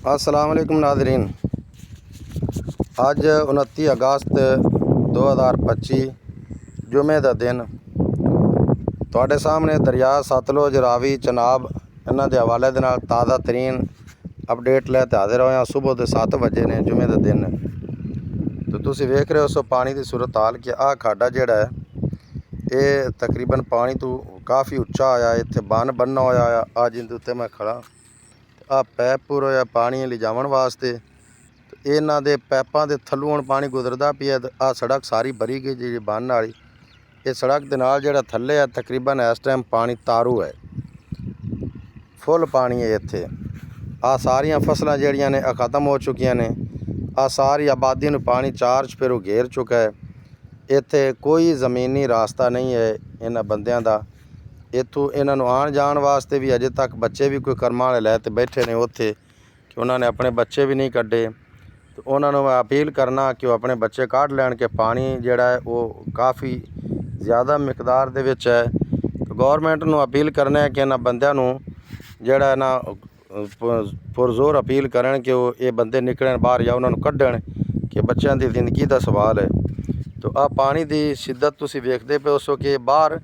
अस्सलाम वालेकुम नाज़रीन। अज 29 अगस्त 2025 जुमे का दिन तुहाडे सामने दरिया सतलुज रावी चनाब इन्हां दे हवाले दे नाल ताज़ा तरीन अपडेट लैके हाजिर होया। सुबह के 7 बजे ने जुमे का दिन तो तुसीं वेख रहे हो सो पानी की सूरत हाल कि आ खाडा जिहड़ा है ये तकरीबन पानी तो काफ़ी उच्चा आया। इत्थे बन बनना होया आ जिंदे उत्ते मैं खड़ा आ पैप पूरा होया पानी लिजावन वास्ते। इन्हां दे पैपां दे थल्लों हुण पानी गुजरदा पिया। आ सड़क सारी भरी गई जी बन वाली। ये सड़क दे नाल जिहड़ा थल्ले है तकरीबन इस टाइम पानी तारू है, फुल पानी है इत्थे। आ सारियां फसलां जिहड़ियां ने खत्म हो चुकियां ने। आ सारी आबादी नूं पानी चार चफेरों घेर चुका है। इत्थे कोई ज़मीनी रास्ता नहीं है इन्हां बंदियां दा। इत्थों इन्हां नूं आण जाण वास्ते भी अजे तक बच्चे भी कोई कर्मां वाले लै ते बैठे ने उत्थे कि उन्होंने अपने बच्चे भी नहीं कड्ढे। तो उन्होंने मैं अपील करना कि वह अपने बच्चे कढ़ लैन कि पानी जिहड़ा है वो काफ़ी ज़्यादा मिकदार दे विच है। तो गौरमेंट नूं अपील करने कि इन्हां बंदियां नूं जिहड़ा है ना पुरजोर अपील करन कि वो ये बंदे निकलन बाहर या उन्होंने कढ़न कि बच्चों की जिंदगी का सवाल है। तो आ पानी की शिद्दत तुसीं वेखदे पे हो कि बाहर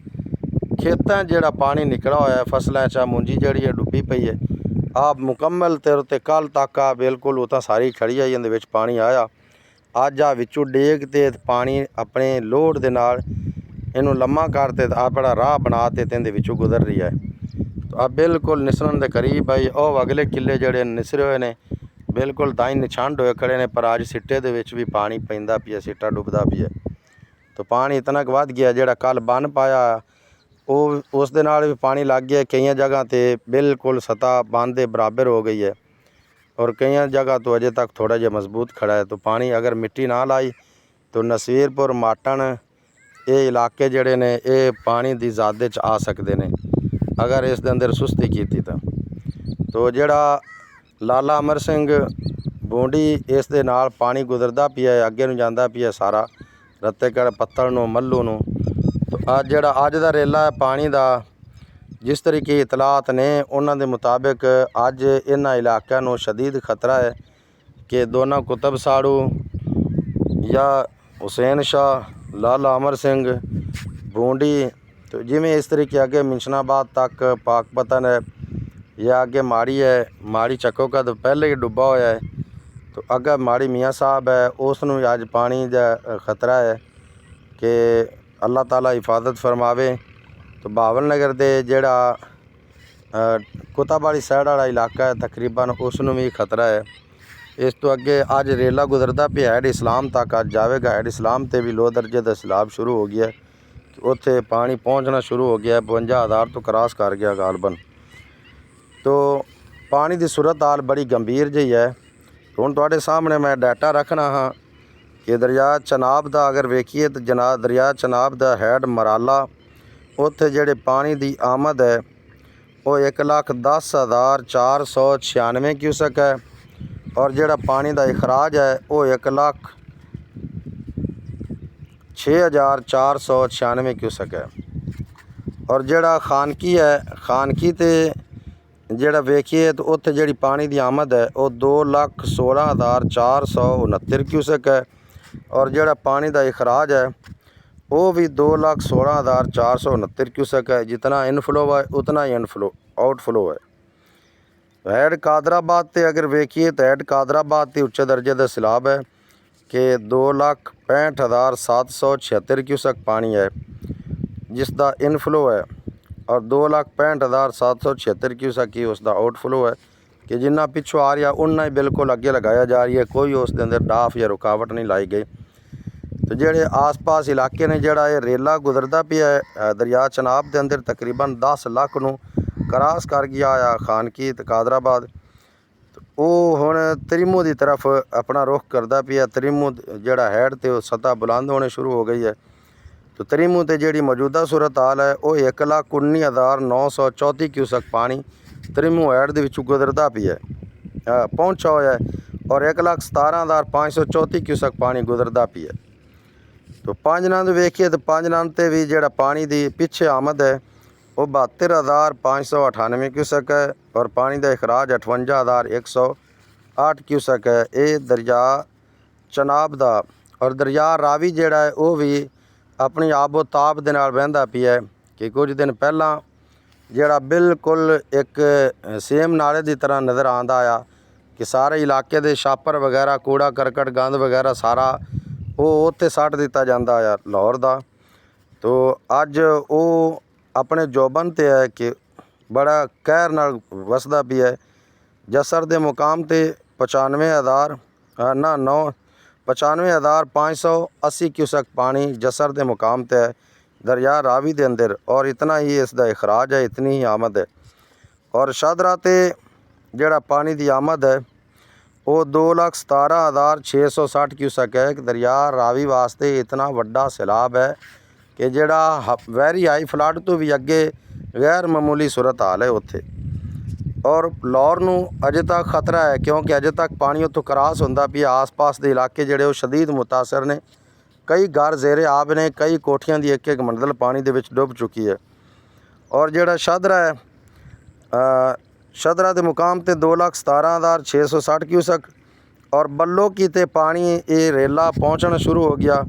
खेतां जिहड़ा पानी निकला होया है, फसलां चा मुंजी जिहड़ी है डुब्बी पई है। आप मुकम्मल तौर ते कल तक आ बिल्कुल उतां सारी खड़ी आई इहदे विच पानी आया। अज आ विचों डेग ते पानी अपने लोड दे नाल इहनूं लम्मा करते अपना राह बना ते इहदे विचों गुजर रही है। तो आ बिल्कुल निसरन दे करीब आई। ओ अगले किले जिहड़े निसरे हुए ने बिल्कुल दाई निछंड होए खड़े ने, पर अज सिट्टे दे विच भी पानी पैंदा पिया, सिट्टा डुबदा पिया। तो पानी इतना क वध गया जिहड़ा कल बन पाया उस दे नाल भी पानी लग गया। कई जगह ते बिल्कुल सतह बन दे बराबर हो गई है और कई जगह तो अजे तक थोड़ा जिहा मजबूत खड़ा है। तो पानी अगर मिट्टी ना लाई तो नसीरपुर माटन ये इलाके जिहड़े ने ये पानी की ज़ादे च आ सकते हैं अगर इस दे अंदर सुस्ती कीती तो जिहड़ा लाला अमर सिंह बूंडी इस दे नाल पानी गुजरदा पिया है, अगे नूं जांदा पिया सारा रत्तेकड़ पत्तल नूं मल्लू नूं। तो अज जिहड़ा अज दा रेला है पानी दा जिस तरीके इतलात ने उन्हां दे मुताबिक अज इन्हां इलाकों नूं शदीद खतरा है कि दोना कुतब साड़ू या हुसैन शाह, लाला अमर सिंह बूंडी तो जिमें इस तरीके अगे मिशनाबाद तक पाकपतन है या अगे माड़ी है, माड़ी चक्को का तो पहले ही डुब्बा होया है। तो अगे माड़ी मियाँ साहब है उसनूं अज पानी का खतरा है कि अल्लाह ताला हिफाजत फरमावे। तो बहावल नगर दे जिहड़ा कुतब वाली साइड वाला इलाका है तकरीबन उसनूं भी खतरा है। इस तो अगे अज रेला गुजरदा पिया हैड इस्लाम तक, अज जाएगा हैड इस्लाम ते भी लो दर्जे का सैलाब शुरू हो गया है। उत्थे पानी पहुँचना शुरू हो गया है, 52,000 तो क्रॉस कर गया गालबन। तो पानी की सूरत हाल बड़ी गंभीर जी है। हुण तुहाडे सामने मैं डाटा रखना हाँ कि दरिया चनाब का अगर वेखीए तो दरिया चनाब का हैड मराला उत्थे जिहड़े पानी की आमद है वो 1,10,496 क्यूसक है और जिहड़ा पानी का इखराज है वो 1,06,496 क्यूसक है। और जिहड़ा खानकी है, खानकी ते जिहड़ा वेखीए तो उत्थे जिहड़ी पानी की आमद है वो 2,16,469 क्यूसक है और जिहड़ा पानी का इखराज है वो भी 2,16,469 क्यूसक है। जितना इनफ्लो है उतना ही आउटफ्लो है। हैड कादराबाद ते अगर वेखीए तो हैड कादराबाद ते उच्चे दर्जे का सैलाब है कि 2,65,776 क्यूसक पानी है जिसका इनफ्लो है और 2,65,776 क्यूसक ही उसका आउटफ्लो है कि जिन्ना पिछों आ रहा उन्ना ही बिल्कुल अगे लगाया जा रही है, कोई उस दे अंदर डाफ या रुकावट नहीं लाई गई। तो जिहड़े आस पास इलाके ने जिहड़ा ये रेला गुजरदा पिया है दरिया चनाब के अंदर तकरीबन 10 लाख नूं क्रॉस कर गया आ खानकी ते कादराबाद। तो वो हुण तरीमू की तरफ अपना रुख करदा पिया। तरीमू जिहड़ा हैड ते सतह बुलंद होने शुरू हो गई है। तो तरीमू ते जिहड़ी मौजूदा सूरत हाल है वो 1,19,934 क्यूसक पानी तरीमू हैड दे विचों गुजरदा पिया पहुँचा होया है और 1,17,534 क्यूसक पानी गुजरदा पिया। तो पंज नंद वेखिए तो पंज नंद ते भी जिहड़ा पानी की पिछे आमद है वो 72,598 क्यूसक है और पानी का इखराज 58,100 8 क्यूसक है। ये दरिया चनाब दा और दरिया रावी जिहड़ा है वो भी अपनी आबो ताब दे नाल बहंदा पिया कि कुछ दिन पहला जिहड़ा बिल्कुल एक सेम नाले की तरह नज़र आंदा आया कि सारे इलाके दे छापर वगैरह कूड़ा करकट गंद वगैरह सारा वो उत्ते सट दिता जांदा आया लाहौर दा। तो अज वो अपने जोबन ते है कि बड़ा कहर नाल वसदा पिया है। जसर दे मुकाम ते 95,580 क्यूसक पानी जसर दे मुकाम ते है दरिया रावी दे अंदर और इतना ही इसका इखराज है, इतनी ही आमद है। और शादरा ते जिहड़ा पानी की आमद है वो 2,17,660 क्यूसक है। दरिया रावी वास्ते इतना वड्डा सैलाब है कि जिहड़ा वैरी हाई फ्लड तो भी अगे गैर मामूली सूरत हाल है उत्थे। और लाहौर नूं अजे तक खतरा है क्योंकि अजे तक पानी उत्थों क्रॉस होंदा पिया। आस पास के इलाके जिहड़े वो शदीद मुतासर ने, कई घर जेरे आब ने, कई कोठियां दी एक एक मंजिल पानी दे विच डुब चुकी है। और जिहड़ा शादरा है शादरा के मुकाम ते 2,17,660 क्यूसक और बल्लोकी ते पानी ये रेला पहुँचना शुरू हो गया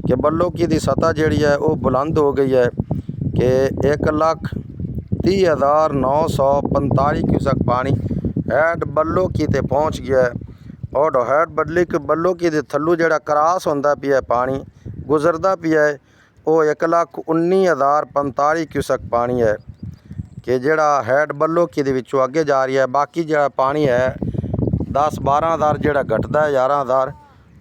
कि बल्लोकी की सतह जिहड़ी है वो बुलंद हो गई है कि 1,30,945 क्यूसक पानी हैड बल्लोकी ते पहुँच गया है। और हैड बल्लोकी के थल्लू जिहड़ा क्रॉस होंदा पिया पानी गुजरदा पिया है वो 1,19,045 क्यूसक पानी है कि जिहड़ा हैड बल्लोकी दे विचों अगे जा रही है। बाकी जिहड़ा पानी है 10-12 हज़ार जिहड़ा घटदा है 11,000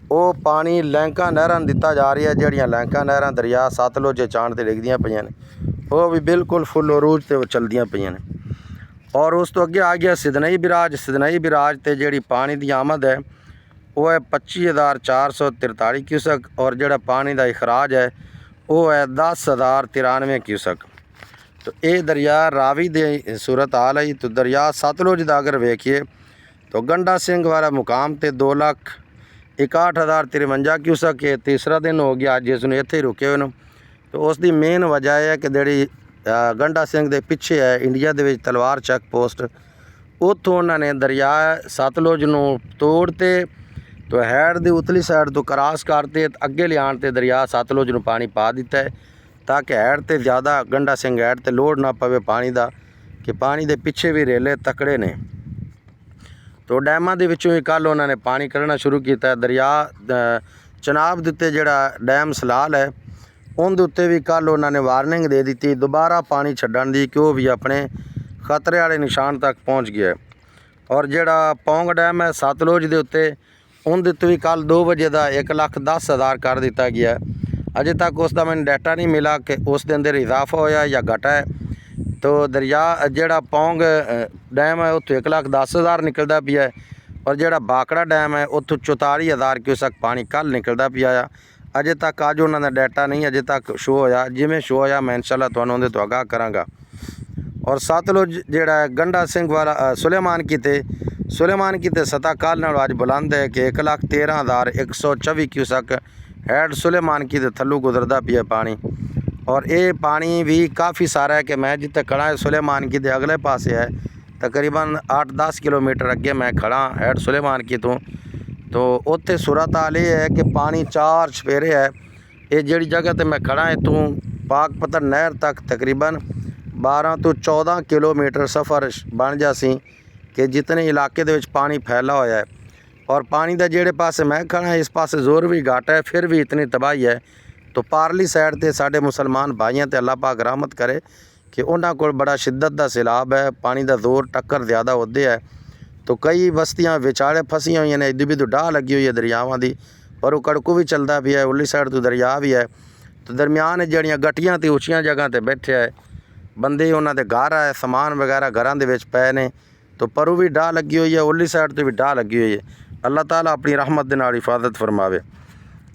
वो पानी लैंका नहरां दिता जा रही है। जिहड़ियां लैंका नहरां दरिया सतलुज चाण ते डिगदियां पईयां ने वो भी बिल्कुल फुल अरूज ते चलदियां पईयां ने। और उस तो अगे आ गया सिदनई बिराज ते जिहड़ी पानी की आमद है वो है 25,443 क्यूसक और जिहड़ा पानी का इखराज है वो है 10,093 क्यूसक। तो ये दरिया रावी दे सूरत हाल है। तो दरिया सतलुज दा अगर वेखिए तो गंडा सिंह वाला मुकाम ते 2,61,053 क्यूसक है। तीसरा दिन हो गया अज इसनूं इत्थे ही रुके हुए। तो उसकी मेन वजह है कि जिहड़ी गंडा सिंह दे पिछे है इंडिया दे विच तलवार चैक पोस्ट, उत्थों उन्होंने दरिया सतलुज नूं तोड़ते तो हैड की उतली साइड तो क्रॉस करते अगे लियाण ते दरिया सतलुज नूं पानी पा दिता है ताकि हैड ते ज़्यादा गंडा सिंह हैड ते लोड ना पवे पानी का कि पानी के पिछे भी रेले तकड़े ने। तो डैमां दे विचों ही कल उन्होंने पानी कढ़ना शुरू किया। दरिया चनाब दे उत्ते जिहड़ा डैम सलाल है उनके उत्ते भी कल उन्होंने वार्निंग दे दी दोबारा पानी छड्डण दी कि वो भी अपने खतरे वाले निशान तक पहुँच गया। और जिहड़ा पौंग डैम है सतलुज के उत्ते उनके उत्ते भी कल 2 बजे का 1,10,000 कर दिता गया। अजे तक उसका मैंने डाटा नहीं मिला कि उस दिन अंदर इजाफा होया या घटा है। तो दरिया जिहड़ा पौंग डैम है उत्थों 1,10,000 निकलता पिया है और जिहड़ा बाकड़ा डैम है उत्थों 44,000 क्यूसक पानी कल निकलता पिया है। अजे तक अज उन्होंने डाटा नहीं अजे तक शो होया, जिमें शो होया मैं इंशाअल्लाह तुहानूं उहदे तो आगाह करांगा। और सतलुज जिहड़ा है गंडा सिंह वाला सुलेमान की ते सतह कल नालों अज बुलंद है कि 1,13,124 क्यूसक हैड सुलेमान की ते थल्लू गुजरदा पिया पानी। और ये पानी भी काफ़ी सारा है कि मैं जिते खड़ा है सुलेमान की ते अगले पासे है तकरीबन 8-10 किलोमीटर अगे मैं खड़ा हैड सुलेमान की तो उत्थे सूरत हाल ये है कि पानी 4 छपेरे है। ये जिहड़ी जगह ते मैं खड़ा है तू पाकपत्थर नहर तक तकरीबन 12 तो 14 किलोमीटर सफ़र बन जासी कि जितने इलाके दे विच पानी फैला होया है। और पानी का जिहड़े पासे मैं खड़ा इस पासे जोर भी घट है फिर भी इतनी तबाही है। तो पारली साइड ते साडे मुसलमान भाइयों ते अल्लाह पाक रहमत करे कि उन्हां कोल बड़ा शिद्दत दा सैलाब है, पानी का जोर टक्कर ज़्यादा होते है। तो कई बस्तियां विचाले फसियां हुई ने, इधर भी तो डाह लगी हुई है दरियावां की पर वो कड़कू भी चलता भी है, उरली साइड तो दरिया भी है। तो दरम्यान जड़ियाँ गट्टियां ते उचियां जगह ते बैठे है बंदे, उन्होंने घर है समान वगैरह घरों के पे ने। तो परू भी डाह लगी हुई है, उरली साइड तो भी डाह लगी हुई है। अल्लाह ताला अपनी रहमत के नाल हिफाजत फरमावे।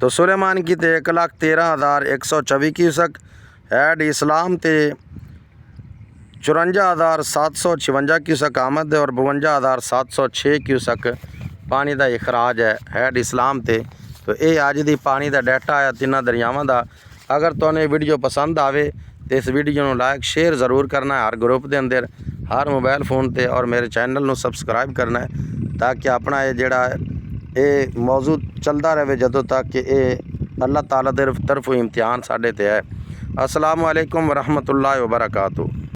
तो सुलेमान की ते 1,13,124 क्यूसक हैड इस्लाम ते 54,756 क्यूसक आमद है और 52,706 क्यूसक पानी का इखराज है इस्लाम ते। तो ये अज दी पानी का डाटा है तिन्हां दरियावां दा। अगर तुहानूं वीडियो पसंद आवे तो इस वीडियो नूं लाइक शेयर ज़रूर करना है हर ग्रुप के अंदर, हर मोबाइल फोन ते, और मेरे चैनल नूं सबसक्राइब करना है ਤਾਂ ਕਿ ਆਪਣਾ ਇਹ ਜਿਹੜਾ ਇਹ ਮੌਜੂ ਚੱਲਦਾ ਰਹੇ ਜਦੋਂ ਤੱਕ ਕਿ ਇਹ ਅੱਲਾਹ ਤਾਲਾ ਦੇ ਤਰਫੋਂ ਇਮਤਿਹਾਨ ਸਾਡੇ ਤੇ ਹੈ। ਅਸਲਾਮੁ ਅਲੈकुम ਵਰਹਿਮਤੁल्लाहि वबरकातुहू।